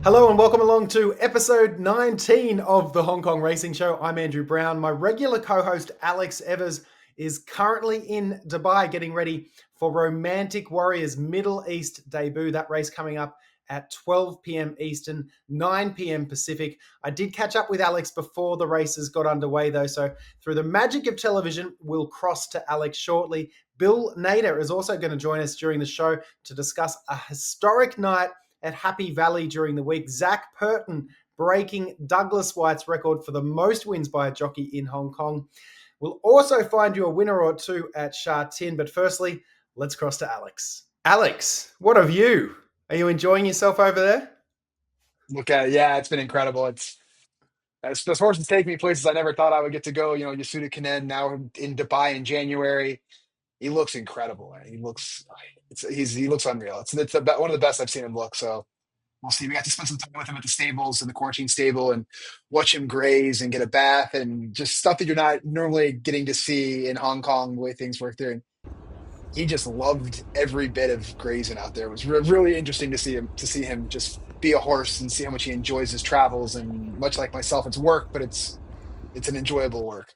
Hello and welcome along to episode 19 of the Hong Kong Racing Show. I'm Andrew Brown. My regular co-host Alex Evers is currently in Dubai getting ready for Romantic Warrior's Middle East debut. That race coming up at 12 p.m. Eastern, 9 p.m. Pacific. I did catch up with Alex before the races got underway though, so through the magic of television, we'll cross to Alex shortly. Bill Nader is also going to join us during the show to discuss a historic night at Happy Valley during the week. Zac Purton breaking Douglas Whyte's record for the most wins by a jockey in Hong Kong. We'll also find you a winner or two at Sha Tin, but firstly, let's cross to Alex. Alex, what have you? Are you enjoying yourself over there? Look at it. Yeah, it's been incredible. This horse has taken me places I never thought I would get to go. Yasuda Kanen now in Dubai in January. He looks incredible. Man. He looks unreal. One of the best I've seen him look. So we'll see. We got to spend some time with him at the stables, in the quarantine stable, and watch him graze and get a bath and just stuff that you're not normally getting to see in Hong Kong, the way things work there. And he just loved every bit of grazing out there. It was really interesting to see him just be a horse and see how much he enjoys his travels. And much like myself, it's work, but it's an enjoyable work.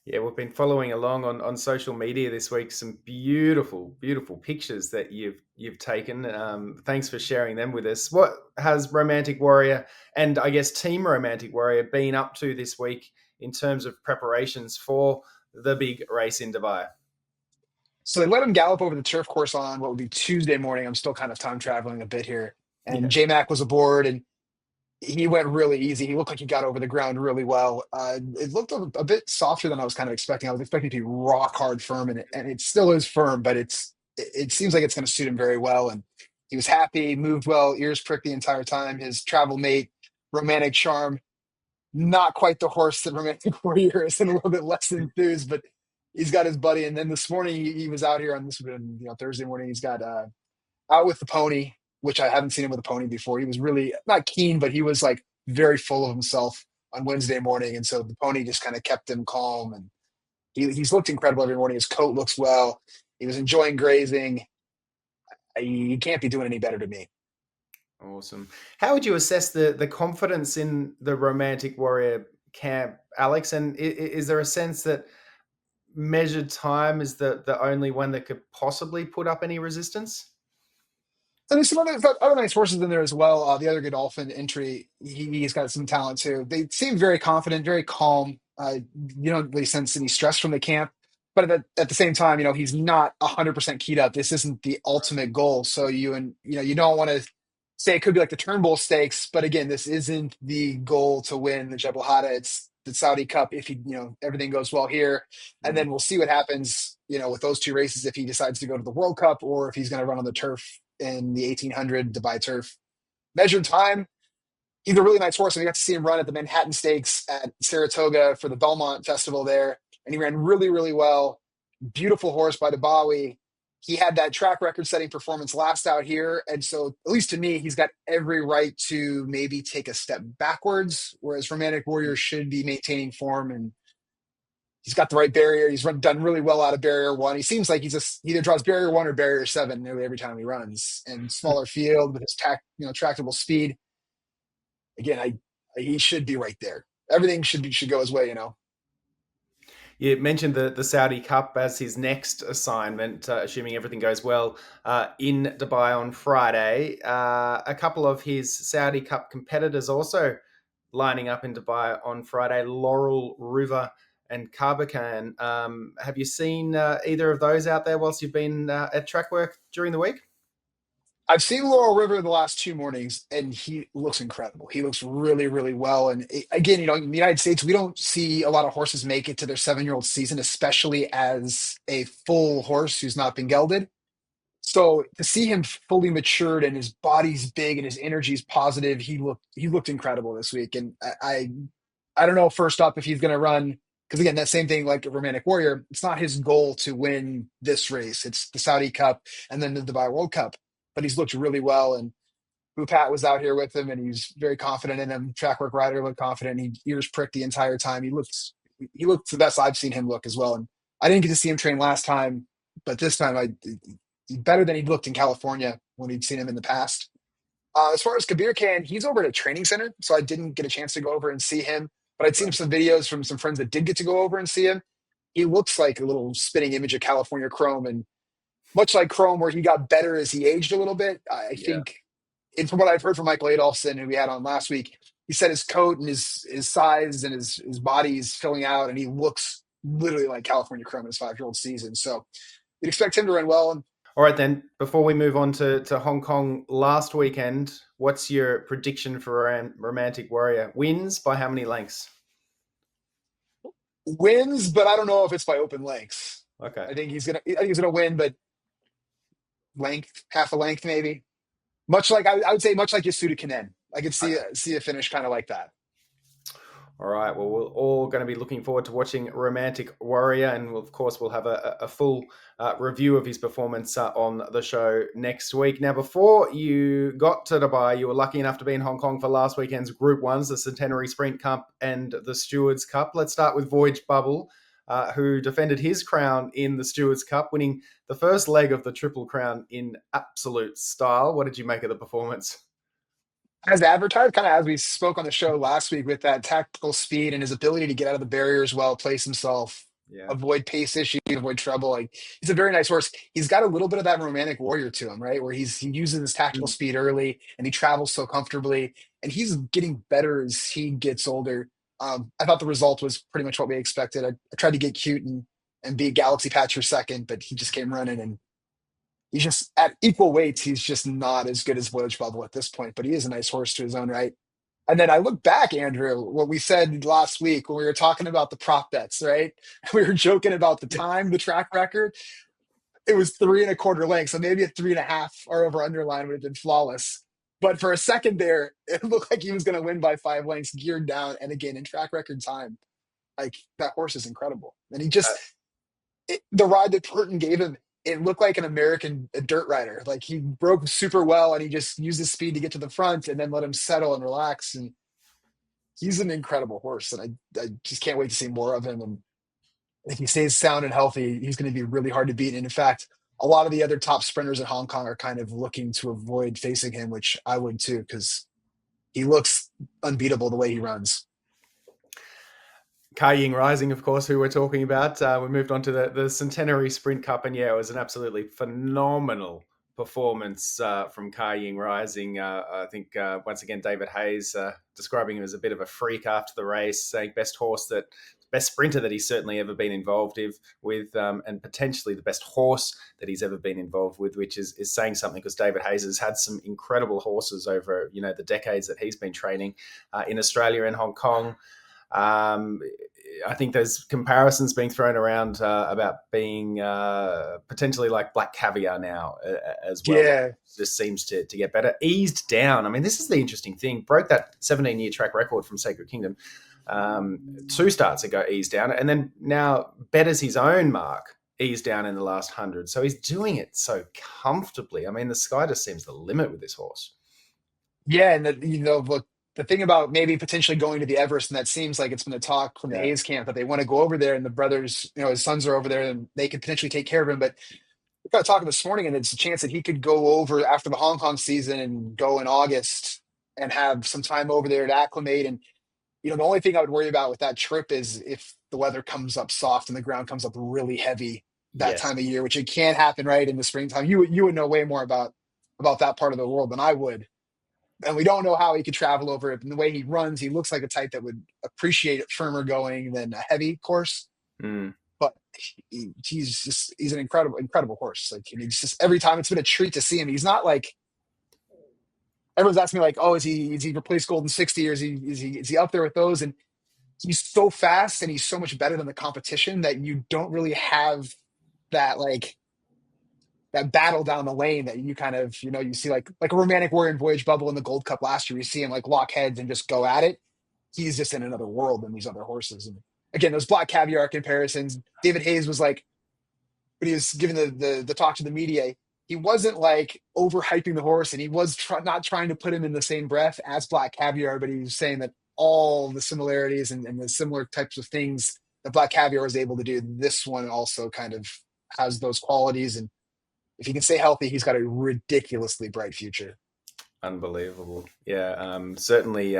Yeah, we've been following along on social media this week. Some beautiful, beautiful pictures that you've taken. Thanks for sharing them with us. What has Romantic Warrior and I guess Team Romantic Warrior been up to this week in terms of preparations for the big race in Dubai? So they let him gallop over the turf course on what would be Tuesday morning. I'm still kind of time traveling a bit here. And Yeah. J Mac was aboard and he went really easy. He looked like he got over the ground really well. It looked a bit softer than I was kind of expecting. I was expecting it to be rock hard firm, and it still is firm, but it seems like it's going to suit him very well. And he was happy, moved well, ears pricked the entire time. His travel mate, Romantic Charm, not quite the horse that Romantic Warrior is, and a little bit less enthused, but he's got his buddy. And then this morning he was out here on this, Thursday morning. He's got out with the pony, which I haven't seen him with a pony before. He was really not keen, but he was like very full of himself on Wednesday morning. And so the pony just kind of kept him calm. And he's looked incredible every morning. His coat looks well. He was enjoying grazing. He can't be doing any better to me. Awesome. How would you assess the confidence in the Romantic Warrior camp, Alex? And is there a sense that measured time is the only one that could possibly put up any resistance? And there's some other nice horses in there as well. The other Godolphin entry, he's got some talent too. They seem very confident, very calm. You don't really sense any stress from the camp. But at the same time, he's not 100% keyed up. This isn't the ultimate goal. So you don't want to say it could be like the Turnbull Stakes. But again, this isn't the goal to win the Jebel Hatta. It's the Saudi Cup if everything goes well here. And Mm. then we'll see what happens, with those two races if he decides to go to the World Cup or if he's going to run on the turf in the 1800 Dubai Turf. Measured time, he's a really nice horse. And we got to see him run at the Manhattan Stakes at Saratoga for the Belmont Festival there. And he ran really, really well. Beautiful horse by Dabawi. He had that track record setting performance last out here. And so, at least to me, he's got every right to maybe take a step backwards, whereas Romantic Warrior should be maintaining form and he's got the right barrier. He's done really well out of barrier one. He seems like he either draws barrier one or barrier seven nearly every time he runs. And smaller field with his tractable speed. Again, he should be right there. Everything should go his way. You mentioned the Saudi Cup as his next assignment, assuming everything goes well, in Dubai on Friday. A couple of his Saudi Cup competitors also lining up in Dubai on Friday, Laurel River and Carbacan. Have you seen either of those out there whilst you've been at track work during the week? I've seen Laurel River the last two mornings, and he looks incredible. He looks really, really well. And again, in the United States, we don't see a lot of horses make it to their 7-year-old season, especially as a full horse who's not been gelded. So to see him fully matured and his body's big and his energy's positive, he looked incredible this week. And I don't know first up if he's going to run because again that same thing like a Romantic Warrior. It's not his goal to win this race. It's the Saudi Cup and then the Dubai World Cup. But he's looked really well and. Pat was out here with him, and he's very confident in him. Track work rider looked confident. He ears pricked the entire time. He looked the best I've seen him look as well. And I didn't get to see him train last time, but this time better than he looked in California when we'd seen him in the past. As far as Kabir Khan, he's over at a training center, so I didn't get a chance to go over and see him. But I'd seen Right. some videos from some friends that did get to go over and see him. He looks like a little spitting image of California Chrome, and much like Chrome, where he got better as he aged a little bit. I Yeah. think, and from what I've heard from Michael Adolphson, who we had on last week, he said his coat and his size and his body is filling out, and he looks literally like California Chrome in his 5-year-old season. So you'd expect him to run well. And All right, then, before we move on to Hong Kong last weekend, what's your prediction for Romantic Warrior? Wins by how many lengths? wins, but I don't know if it's by open lengths. Okay. I think he's gonna win, but length, half a length maybe. Much like I would say, much like Yasuda Kanen. I could Okay. see a finish kind of like that. All right. Well, we're all going to be looking forward to watching Romantic Warrior, and of course, we'll have a full review of his performance on the show next week. Now, before you got to Dubai, you were lucky enough to be in Hong Kong for last weekend's Group Ones, the Centenary Sprint Cup and the Stewards Cup. Let's start with Voyage Bubble, who defended his crown in the Stewards Cup, winning the first leg of the Triple Crown in absolute style. What did you make of the performance? As advertised, kind of as we spoke on the show last week, with that tactical speed and his ability to get out of the barriers well, place himself, Yeah. avoid pace issues, avoid trouble. Like, he's a very nice horse. He's got a little bit of that romantic warrior to him, right? Where he uses his tactical Mm. speed early and he travels so comfortably, and he's getting better as he gets older. I thought the result was pretty much what we expected. I tried to get cute and beat Galaxy Patch for second, but he just came running, and he's just at equal weights. He's just not as good as Voyage Bubble at this point, but he is a nice horse to his own right. And then I look back, Andrew, what we said last week when we were talking about the prop bets, right? We were joking about the time, the track record. It was 3.25 lengths, so maybe a 3.5 or over underline would have been flawless. But for a second there, it looked like he was going to win by 5 lengths, geared down. And again, in track record time, like, that horse is incredible. And the ride that Purton gave him, it looked like an American dirt rider. Like, he broke super well and he just used his speed to get to the front and then let him settle and relax. And he's an incredible horse. And I just can't wait to see more of him. And if he stays sound and healthy, he's going to be really hard to beat. And in fact, a lot of the other top sprinters in Hong Kong are kind of looking to avoid facing him, which I would too, because he looks unbeatable the way he runs. Kai Ying Rising, of course, who we're talking about. We moved on to the Centenary Sprint Cup, and yeah, it was an absolutely phenomenal performance from Kai Ying Rising. I think once again David Hayes describing him as a bit of a freak after the race, saying best sprinter that he's certainly ever been involved with, and potentially the best horse that he's ever been involved with, which is saying something, because David Hayes has had some incredible horses over the decades that he's been training in Australia and Hong Kong. Um, I think there's comparisons being thrown around about being potentially like Black Caviar now as well. Yeah. Just seems to get better. Eased down. I mean, this is the interesting thing. Broke that 17-year track record from Sacred Kingdom 2 starts ago, eased down. And then now betters his own mark, eased down in the last 100. So he's doing it so comfortably. I mean, the sky just seems the limit with this horse. Yeah, and look, the thing about maybe potentially going to the Everest, and that seems like it's been a talk from the Yeah. Hayes camp that they want to go over there, and the brothers, his sons are over there, and they could potentially take care of him. But we got talking this morning, and it's a chance that he could go over after the Hong Kong season and go in August and have some time over there to acclimate. And the only thing I would worry about with that trip is if the weather comes up soft and the ground comes up really heavy that Yes. time of year, which it can happen right in the springtime. You would know way more about that part of the world than I would, and we don't know how he could travel over it. And the way he runs, he looks like a type that would appreciate it firmer going than a heavy course. Mm. But he's an incredible horse. Like, and he's just, every time it's been a treat to see him. He's not like, everyone's asking me like, oh, is he replaced Golden 60, or is he up there with those? And he's so fast and he's so much better than the competition that you don't really have that, like, that battle down the lane that you kind of, you see like a Romantic Warrior and Voyage Bubble in the Gold Cup last year. You see him like lock heads and just go at it. He's just in another world than these other horses. And again, those Black Caviar comparisons, David Hayes was like, when he was giving the talk to the media, he wasn't like overhyping the horse, and he was not trying to put him in the same breath as Black Caviar, but he was saying that all the similarities and the similar types of things that Black Caviar was able to do, this one also kind of has those qualities. And if he can stay healthy, he's got a ridiculously bright future. Unbelievable. Yeah, certainly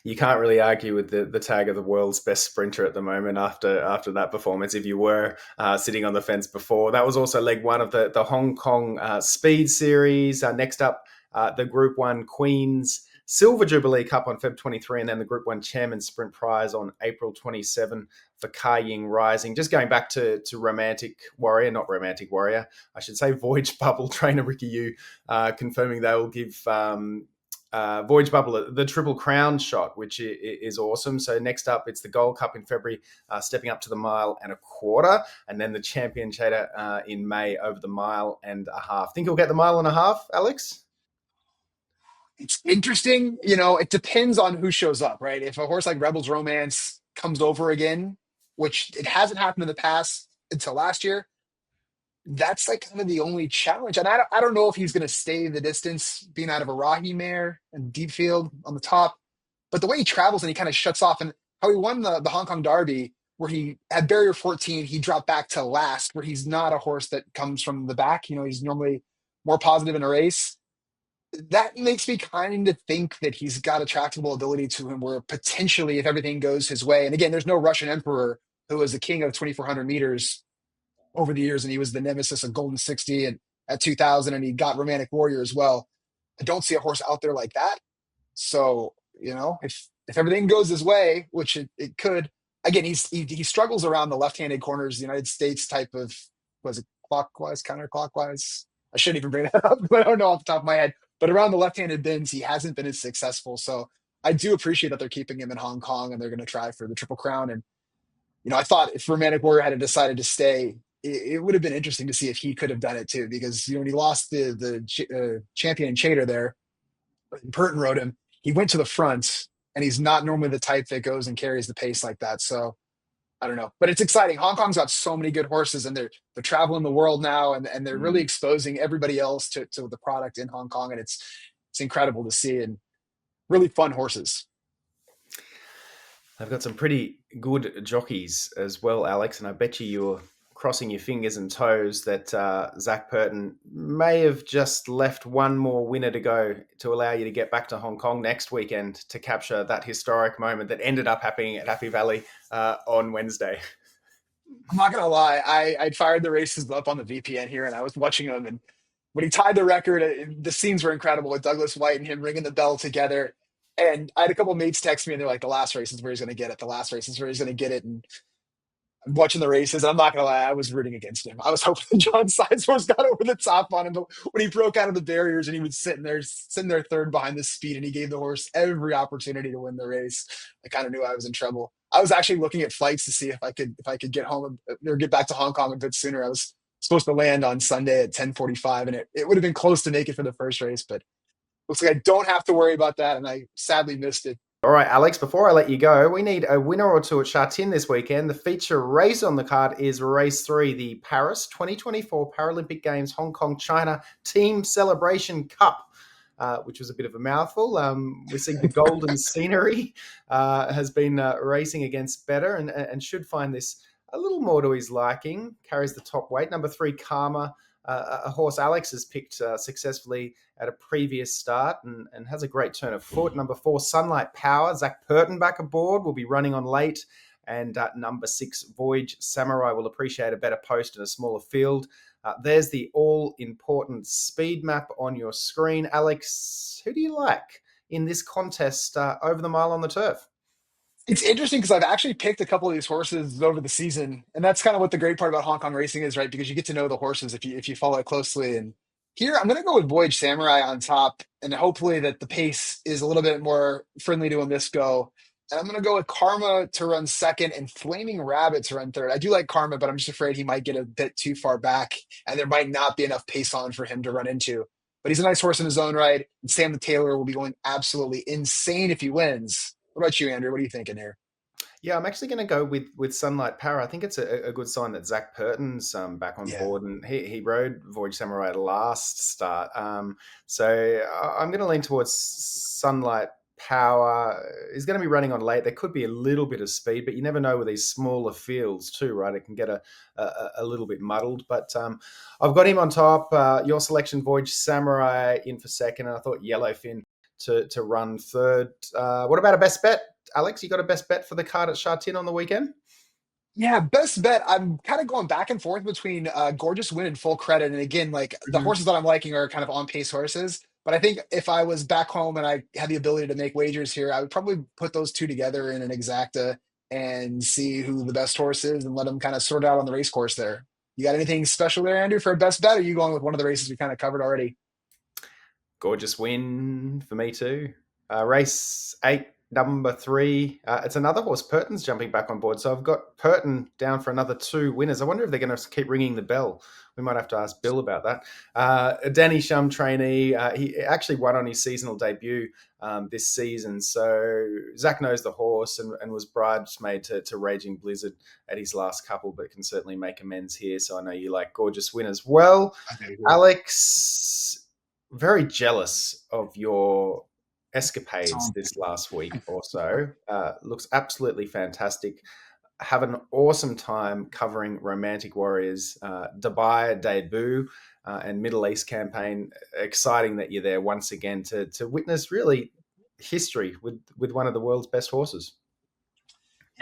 you can't really argue with the tag of the world's best sprinter at the moment after that performance. If you were sitting on the fence before, that was also leg one of the Hong Kong Speed Series. Next up, the Group 1 Queen's Silver Jubilee Cup on Feb 23, and then the Group 1 Chairman Sprint Prize on April 27 for Kai Ying Rising. Just going back to Romantic Warrior, not Romantic Warrior, I should say Voyage Bubble trainer Ricky Yu confirming they will give Voyage Bubble the Triple Crown shot, which is awesome. So next up, it's the Gold Cup in February, stepping up to the mile and a quarter, and then the Champion Chater in May over the mile and a half. Think he'll get the mile and a half, Alex? It's interesting. It depends on who shows up, right? If a horse like Rebel's Romance comes over again, which it hasn't happened in the past until last year, that's like kind of the only challenge. And I don't know if he's going to stay the distance being out of a Rahi mare and deep field on the top. But the way he travels and he kind of shuts off, and how he won the Hong Kong Derby, where he had barrier 14, he dropped back to last, where he's not a horse that comes from the back. He's normally more positive in a race. That makes me kind of think that he's got a tractable ability to him where potentially, if everything goes his way, and again, there's no Russian emperor who was the king of 2,400 meters over the years, and he was the nemesis of Golden 60 and at 2000, and he got Romantic Warrior as well. I don't see a horse out there like that. So, if everything goes his way, which it could, again, he struggles around the left-handed corners, United States type of, was it clockwise, counterclockwise? I shouldn't even bring that up, but I don't know off the top of my head. But around the left-handed bins, he hasn't been as successful. So I do appreciate that they're keeping him in Hong Kong and they're going to try for the Triple Crown. And I thought if Romantic Warrior had decided to stay, it would have been interesting to see if he could have done it too. Because when he lost the champion and Chater there, Purton rode him. He went to the front, and he's not normally the type that goes and carries the pace like that. So I don't know, but it's exciting. Hong Kong's got so many good horses, and they're traveling the world now, and they're really exposing everybody else to the product in Hong Kong, and it's incredible to see and really fun horses. They've got some pretty good jockeys as well, Alex, and I bet you're crossing your fingers and toes that Zac Purton may have just left one more winner to go to allow you to get back to Hong Kong next weekend to capture that historic moment that ended up happening at Happy Valley on Wednesday. I'm not gonna lie, I fired the races up on the VPN here, and I was watching them, and when he tied the record, the scenes were incredible with Douglas Whyte and him ringing the bell together. And I had a couple mates text me, and they're like, "The last race is where he's going to get it. The last race is where he's going to get it." And I'm watching the races, and I'm not gonna lie, I was rooting against him. I was hoping that John Sizemore got over the top on him, but when he broke out of the barriers and he was sitting there third behind the speed, and he gave the horse every opportunity to win the race, I kind of knew I was in trouble. I was actually looking at flights to see if I could get home or get back to Hong Kong a bit sooner. I was supposed to land on Sunday at 10:45, and it would have been close to make it for the first race, but looks like I don't have to worry about that, and I sadly missed it. All right, Alex, before I let you go, we need a winner or two at Sha Tin this weekend. The feature race on the card is race 3, the Paris 2024 Paralympic Games Hong Kong China Team Celebration Cup, which was a bit of a mouthful. We see the Golden Scenery has been racing against better and should find this a little more to his liking. Carries the top weight. Number 3, Karma, a horse Alex has picked successfully at a previous start and has a great turn of foot. Number 4, Sunlight Power, Zac Purton back aboard, will be running on late. And number 6, Voyage Samurai, will appreciate a better post in a smaller field. There's the all-important speed map on your screen. Alex, who do you like in this contest over the mile on the turf? It's interesting because I've actually picked a couple of these horses over the season, and that's kind of what the great part about Hong Kong racing is, right? Because you get to know the horses if you follow it closely. And here, I'm going to go with Voyage Samurai on top, and hopefully that the pace is a little bit more friendly to him this go. And I'm going to go with Karma to run second and Flaming Rabbit to run third. I do like Karma, but I'm just afraid he might get a bit too far back, and there might not be enough pace on for him to run into. But he's a nice horse in his own right, and Sam the Taylor will be going absolutely insane if he wins. What about you, Andrew? What are you thinking here? Yeah, I'm actually going to go with Sunlight Power. I think it's a good sign that Zac Purton's back on Yeah. board, and he rode Voyage Samurai at last start. So I'm going to lean towards Sunlight power. He's going to be running on late. There could be a little bit of speed, but you never know with these smaller fields too, right? It can get a little bit muddled. But I've got him on top. Your selection, Voyage Samurai, in for second, and I thought Yellowfin to run third. What about a best bet, Alex? You got a best bet for the card at Sha Tin on the weekend? Yeah, best bet. I'm kind of going back and forth between Gorgeous Win and Full Credit. And again, like the Mm-hmm. horses that I'm liking are kind of on pace horses. But I think if I was back home and I had the ability to make wagers here, I would probably put those two together in an exacta and see who the best horse is and let them kind of sort out on the race course there. You got anything special there, Andrew, for a best bet? Or are you going with one of the races we kind of covered already? Gorgeous win for me too. Race 8, number 3. It's another horse. Purton's jumping back on board. So I've got Purton down for another 2 winners. I wonder if they're going to keep ringing the bell. We might have to ask Bill about that. Danny Shum trainee. He actually won on his seasonal debut this season. So Zach knows the horse and was bridesmaid to Raging Blizzard at his last couple, but can certainly make amends here. So I know you like Gorgeous Win as well. I do. Alex, very jealous of your escapades So this last week or so. Looks absolutely fantastic. Have an awesome time covering Romantic Warriors, Dubai debut, and Middle East campaign. Exciting that you're there once again to witness really history with one of the world's best horses.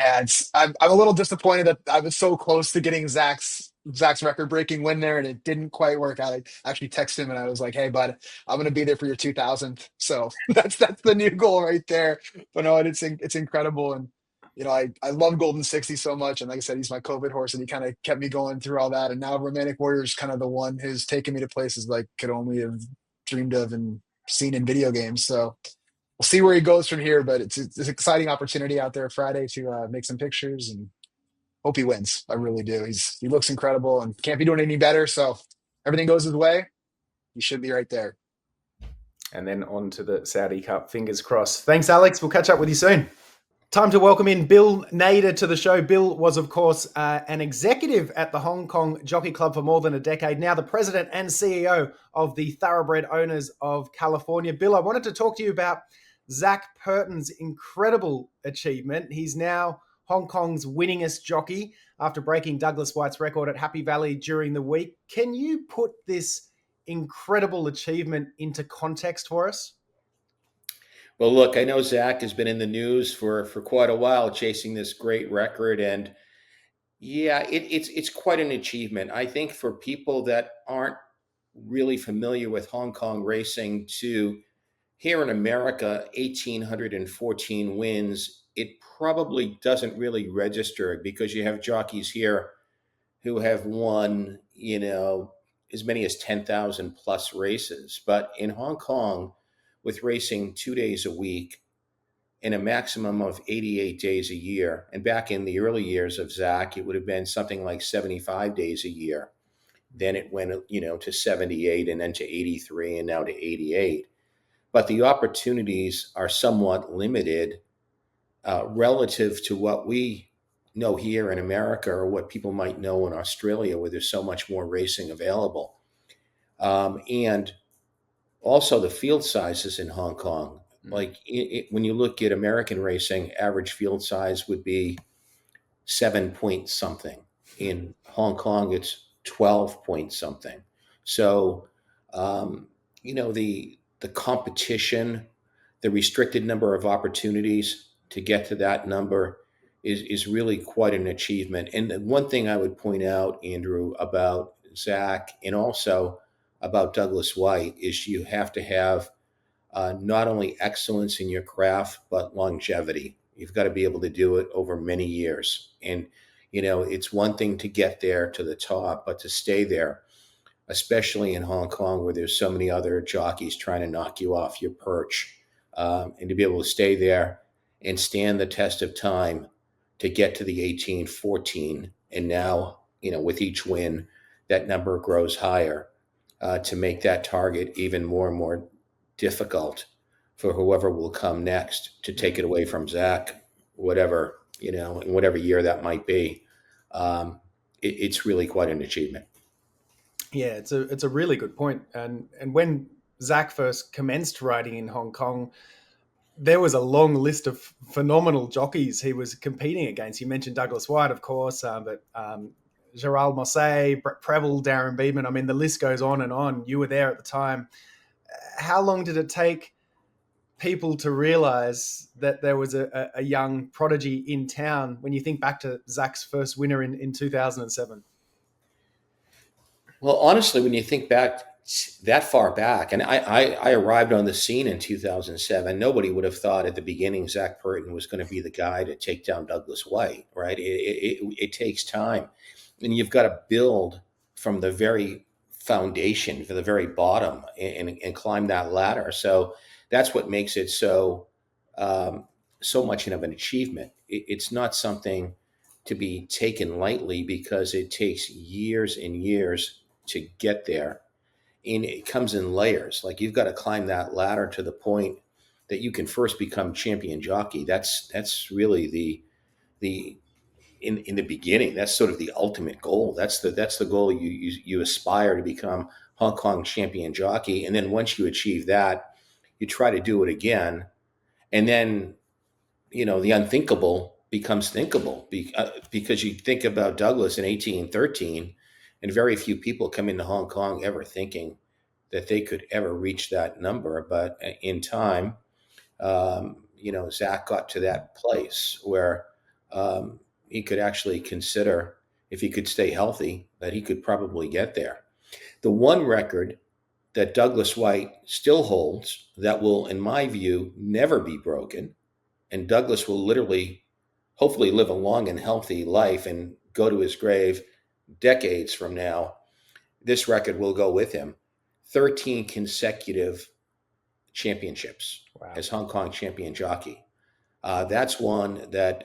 yeah, I'm a little disappointed that I was so close to getting Zach's record breaking win there, and it didn't quite work out. I actually texted him and I was like, "Hey, bud, I'm gonna be there for your 2000th." So that's the new goal right there. But no, it's incredible, and I love Golden 60 so much, and like I said, he's my COVID horse, and he kind of kept me going through all that. And now Romantic Warrior is kind of the one who's taken me to places like could only have dreamed of and seen in video games. So we'll see where he goes from here. But it's an exciting opportunity out there Friday to make some pictures and hope he wins. I really do. He looks incredible and can't be doing any better. So everything goes his way. He should be right there. And then on to the Saudi Cup. Fingers crossed. Thanks, Alex. We'll catch up with you soon. Time to welcome in Bill Nader to the show. Bill was, of course, an executive at the Hong Kong Jockey Club for more than a decade, now the president and CEO of the Thoroughbred Owners of California. Bill, I wanted to talk to you about Zac Purton's incredible achievement. He's now Hong Kong's winningest jockey after breaking Douglas Whyte's record at Happy Valley during the week. Can you put this incredible achievement into context for us? Well, look, I know Zach has been in the news for quite a while, chasing this great record, and yeah, it's quite an achievement. I think for people that aren't really familiar with Hong Kong racing, to here in America, 1,814 wins, it probably doesn't really register because you have jockeys here who have won, as many as 10,000 plus races. But in Hong Kong, with racing 2 days a week in a maximum of 88 days a year, and back in the early years of Zach, it would have been something like 75 days a year. Then it went, to 78 and then to 83 and now to 88. But the opportunities are somewhat limited relative to what we know here in America or what people might know in Australia, where there's so much more racing available. And also the field sizes in Hong Kong. Like when you look at American racing, average field size would be 7 point something. In Hong Kong, it's 12 point something. So, the competition, the restricted number of opportunities to get to that number is really quite an achievement. And the one thing I would point out, Andrew, about Zach and also about Douglas Whyte is you have to have not only excellence in your craft, but longevity. You've got to be able to do it over many years. And, it's one thing to get there to the top, but to stay there, especially in Hong Kong, where there's so many other jockeys trying to knock you off your perch, and to be able to stay there and stand the test of time to get to the 1814. And now, with each win, that number grows higher to make that target even more and more difficult for whoever will come next to take it away from Zach, whatever, in whatever year that might be. It's really quite an achievement. Yeah, it's a really good point. And when Zach first commenced riding in Hong Kong, there was a long list of phenomenal jockeys he was competing against. You mentioned Douglas Whyte, of course, but Gerald Mosse, Brett Preble, Darren Beadman. I mean, the list goes on and on. You were there at the time. How long did it take people to realize that there was a young prodigy in town when you think back to Zac's first winner in 2007? Well, honestly, when you think back that far back, and I arrived on the scene in 2007, nobody would have thought at the beginning Zac Purton was going to be the guy to take down Douglas Whyte, right? It takes time. And you've got to build from the very foundation, from the very bottom, and climb that ladder. So that's what makes it um, so much of an achievement. It's not something to be taken lightly because it takes years and years to get there. And it comes in layers. Like you've got to climb that ladder to the point that you can first become champion jockey. That's really the in the beginning. That's sort of the ultimate goal. That's the goal you aspire to become Hong Kong champion jockey. And then once you achieve that, you try to do it again. And then the unthinkable becomes thinkable because you think about Douglas in 1813, and very few people come into Hong Kong ever thinking that they could ever reach that number. But in time, Zach got to that place where he could actually consider, if he could stay healthy, that he could probably get there. The one record that Douglas Whyte still holds that will, in my view, never be broken, and Douglas will literally, hopefully, live a long and healthy life and go to his grave decades from now. This record will go with him. 13 consecutive championships Wow. as Hong Kong champion jockey. That's one that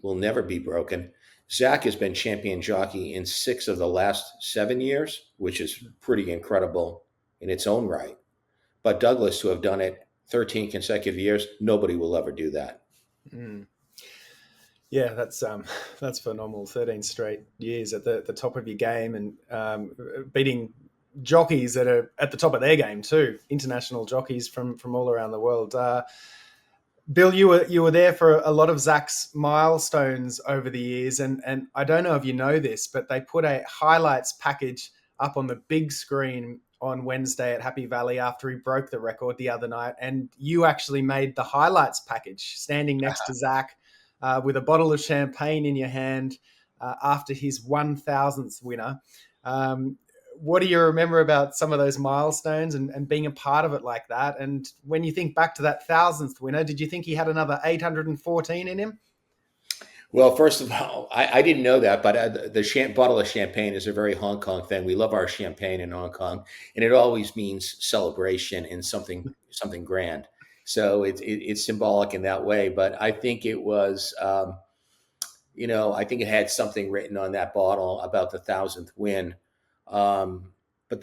will never be broken. Zac has been champion jockey in 6 of the last 7 years, which is pretty incredible in its own right. But Douglas, to have done it 13 consecutive years, nobody will ever do that. Mm. Yeah, that's phenomenal. 13 straight years at the top of your game, and beating jockeys that are at the top of their game too. International jockeys from all around the world. Bill, you were there for a lot of Zac's milestones over the years, and I don't know if you know this, but they put a highlights package up on the big screen on Wednesday at Happy Valley after he broke the record the other night, and you actually made the highlights package, standing next to Zac with a bottle of champagne in your hand after his 1,000th winner. What do you remember about some of those milestones and being a part of it like that? And when you think back to that 1,000th winner, did you think he had another 814 in him? Well, first of all, I didn't know that, but the bottle of champagne is a very Hong Kong thing. We love our champagne in Hong Kong, and it always means celebration and something grand. So it's symbolic in that way. But I think it was, I think it had something written on that bottle about the 1,000th win. But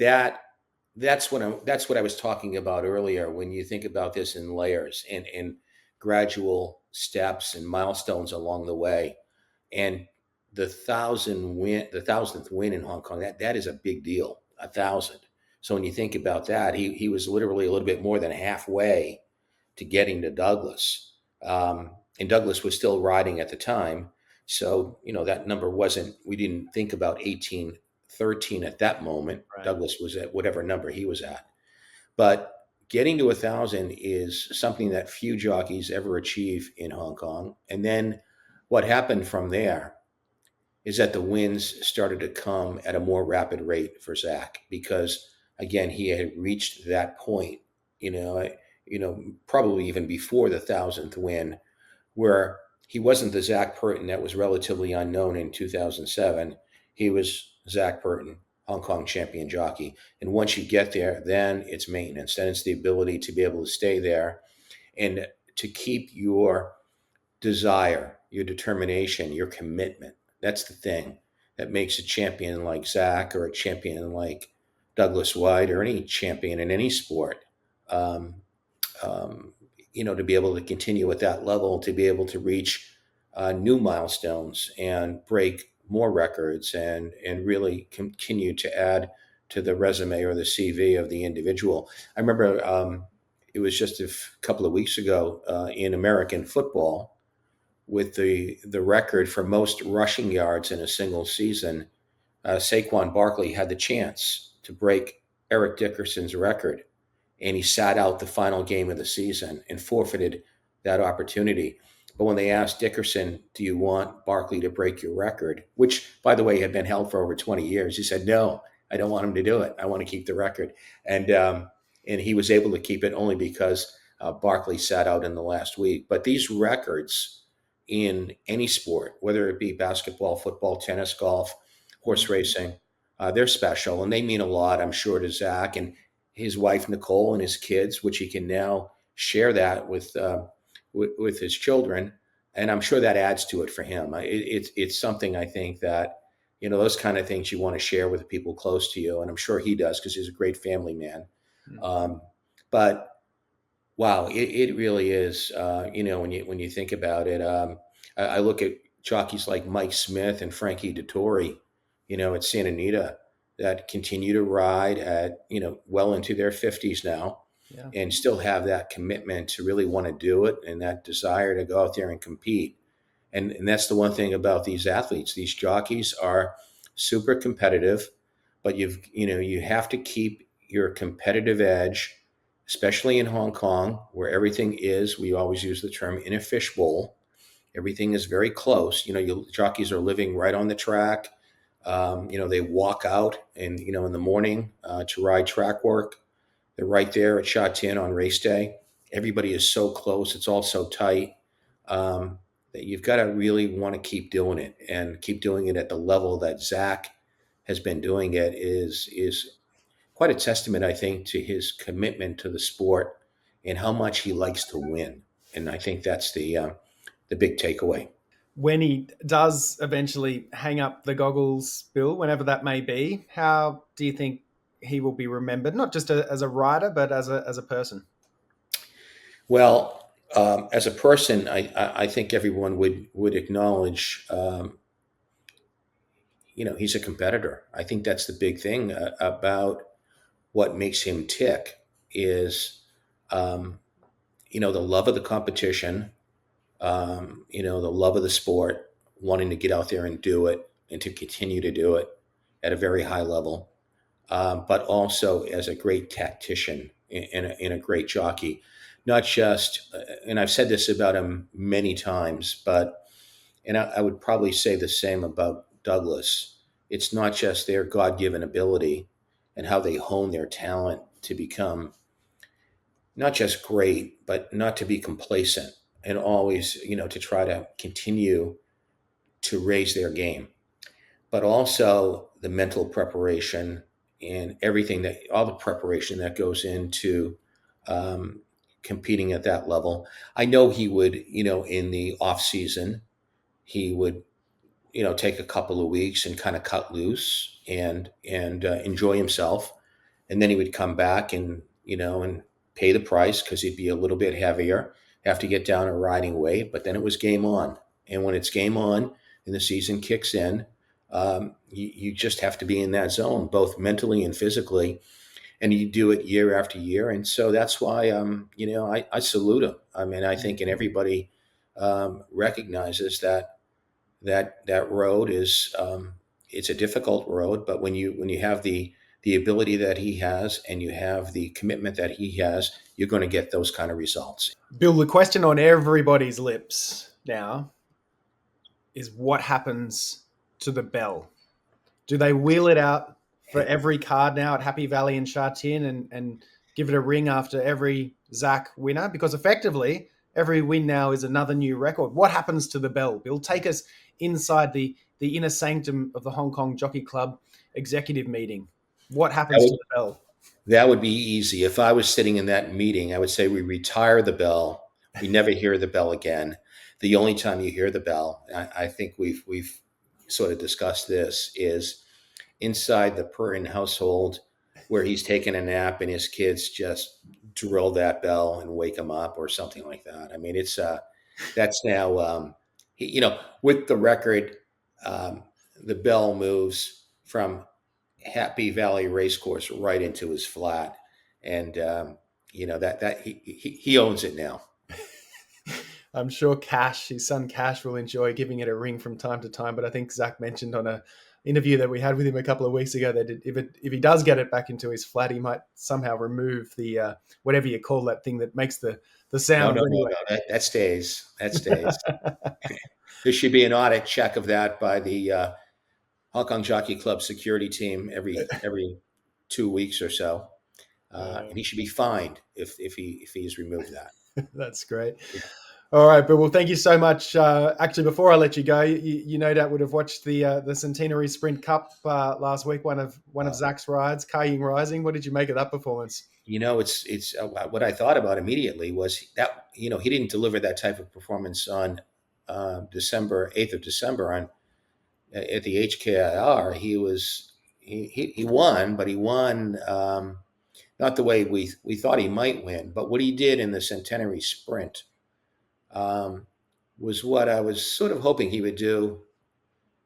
that's what I was talking about earlier. When you think about this in layers and gradual steps and milestones along the way, and the 1,000th win in Hong Kong, that is a big deal. 1,000. So when you think about that, he was literally a little bit more than halfway to getting to Douglas, and Douglas was still riding at the time. So that number wasn't. We didn't think about 1813 at that moment. Right. Douglas was at whatever number he was at. But getting to 1,000 is something that few jockeys ever achieve in Hong Kong. And then what happened from there is that the wins started to come at a more rapid rate for Zac because, again, he had reached that point, probably even before the 1,000th win, where he wasn't the Zac Purton that was relatively unknown in 2007. He was Zac Purton, Hong Kong champion jockey. And once you get there, then it's maintenance. Then it's the ability to be able to stay there and to keep your desire, your determination, your commitment. That's the thing that makes a champion like Zac or a champion like Douglas Whyte or any champion in any sport. Um, to be able to continue at that level, to be able to reach new milestones and break more records and really continue to add to the resume or the CV of the individual. I remember it was just couple of weeks ago in American football with the record for most rushing yards in a single season. Saquon Barkley had the chance to break Eric Dickerson's record, and he sat out the final game of the season and forfeited that opportunity. But when they asked Dickerson, "Do you want Barkley to break your record?" which, by the way, had been held for over 20 years, he said, "No, I don't want him to do it. I want to keep the record." And he was able to keep it only because Barkley sat out in the last week. But these records in any sport, whether it be basketball, football, tennis, golf, horse racing, they're special and they mean a lot, I'm sure, to Zac and his wife Nicole and his kids, which he can now share that with his children, and I'm sure that adds to it for him. It's something I think that those kind of things you want to share with the people close to you, and I'm sure he does because he's a great family man. Um, but wow, it really is. When you think about it, I look at jockeys like Mike Smith and Frankie Dettori, at Santa Anita that continue to ride at well into their 50s now, Yeah. and still have that commitment to really want to do it and that desire to go out there and compete. And that's the one thing about these athletes. These jockeys are super competitive, but you have to keep your competitive edge, especially in Hong Kong, where everything is, we always use the term, in a fishbowl. Everything is very close. Jockeys are living right on the track. They walk out and in the morning to ride track work. They're right there at Sha Tin on race day. Everybody is so close. It's all so tight that you've got to really want to keep doing it and keep doing it at the level that Zac has been doing it is quite a testament, I think, to his commitment to the sport and how much he likes to win. And I think that's the big takeaway. When he does eventually hang up the goggles, Bill, whenever that may be, how do you think he will be remembered? Not just as a rider, but as a person. Well, as a person, I think everyone would acknowledge. He's a competitor. I think that's the big thing about what makes him tick is, um, the love of the competition, the love of the sport, wanting to get out there and do it and to continue to do it at a very high level, but also as a great tactician and a great jockey. Not just, and I've said this about him many times, and I would probably say the same about Douglas. It's not just their God given ability and how they hone their talent to become not just great, but not to be complacent and always, to try to continue to raise their game, but also the mental preparation and all the preparation that goes into um, competing at that level. I know he would, in the off season, he would take a couple of weeks and kind of cut loose and enjoy himself, and then he would come back and pay the price because he'd be a little bit heavier, have to get down a riding weight, but then it was game on. And when it's game on and the season kicks in, you just have to be in that zone, both mentally and physically, and you do it year after year. And so that's why, I salute him. I mean, I think, and everybody recognizes that road is it's a difficult road, but when you have the ability that he has and you have the commitment that he has, you're going to get those kind of results. Bill, the question on everybody's lips now is what happens to the bell? Do they wheel it out for every card now at Happy Valley and Sha Tin and give it a ring after every Zac winner? Because effectively, every win now is another new record. What happens to the bell, Bill? Take us inside the inner sanctum of the Hong Kong Jockey Club executive meeting. What That happens to would, the bell? that would be easy. If I was sitting in that meeting, I would say we retire the bell. We never hear the bell again. The only time you hear the bell, I think we've sort of discussed this, is inside the Purton household where he's taking a nap and his kids just drill that bell and wake him up or something like that. I mean, that's now, with the record, um, the bell moves from Happy Valley Racecourse right into his flat. And that he owns it now. I'm sure his son Cash, will enjoy giving it a ring from time to time. But I think Zac mentioned on a interview that we had with him a couple of weeks ago that if he does get it back into his flat, he might somehow remove the whatever you call that thing that makes the No, sounds no, no, anyway. no. That stays. That stays. There should be an audit check of that by the Hong Kong Jockey Club security team every 2 weeks or so, and he should be fined if he's removed that. That's great. All right, but well, thank you so much. Actually, before I let you go, you no doubt would have watched the Centenary Sprint Cup last week. One of Zac's rides, Kaying Rising. What did you make of that performance? It's what I thought about immediately was that he didn't deliver that type of performance on December 8th of December on at the HKIR. He won, but he won not the way we thought he might win, but what he did in the Centenary Sprint was what I was sort of hoping he would do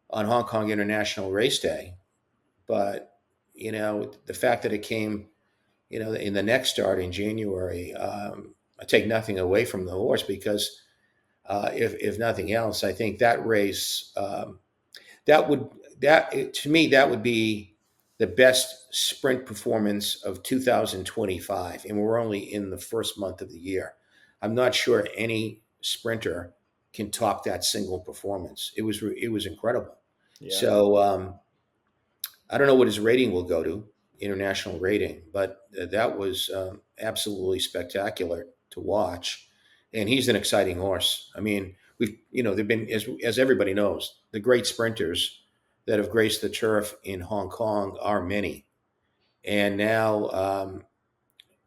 on Hong Kong International Race Day. But the fact that it came in the next start in January, I take nothing away from the horse because if nothing else, I think that race to me that would be the best sprint performance of 2025, and we're only in the first month of the year. I'm not sure any sprinter can top that single performance. It was incredible. Yeah. So I don't know what his rating will go to, international rating, but that was absolutely spectacular to watch. And he's an exciting horse. I mean, there've been, as everybody knows, the great sprinters that have graced the turf in Hong Kong are many. And now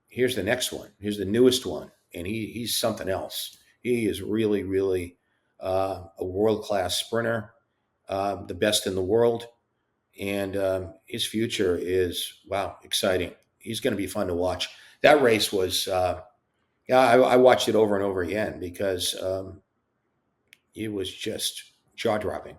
here's the next one. Here's the newest one, and he's something else. He is really, really a world-class sprinter, the best in the world. And his future is, wow, exciting. He's going to be fun to watch. That race was, I watched it over and over again because it was just jaw-dropping.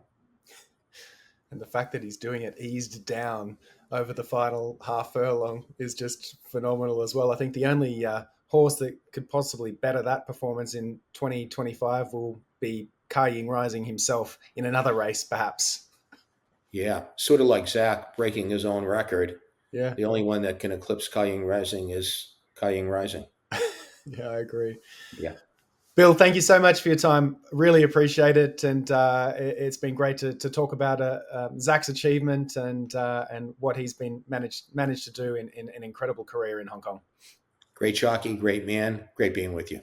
And the fact that he's doing it eased down over the final half furlong is just phenomenal as well. I think the only horse that could possibly better that performance in 2025 will be Kaying Rising himself in another race, perhaps. Yeah, sort of like Zac breaking his own record. Yeah. The only one that can eclipse Kaying Rising is Kaying Rising. Yeah, I agree. Yeah. Bill, thank you so much for your time. Really appreciate it, and it's been great to talk about Zac's achievement and what he's been managed to do in an incredible career in Hong Kong. Great jockey, great man, great being with you.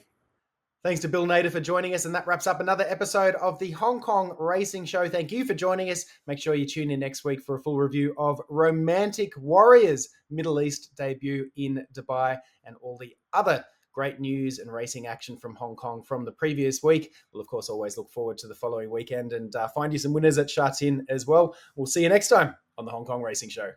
Thanks to Bill Nader for joining us, and that wraps up another episode of the Hong Kong Racing Show. Thank you for joining us. Make sure you tune in next week for a full review of Romantic Warrior's Middle East debut in Dubai and all the other great news and racing action from Hong Kong from the previous week. We'll, of course, always look forward to the following weekend and find you some winners at Sha Tin as well. We'll see you next time on the Hong Kong Racing Show.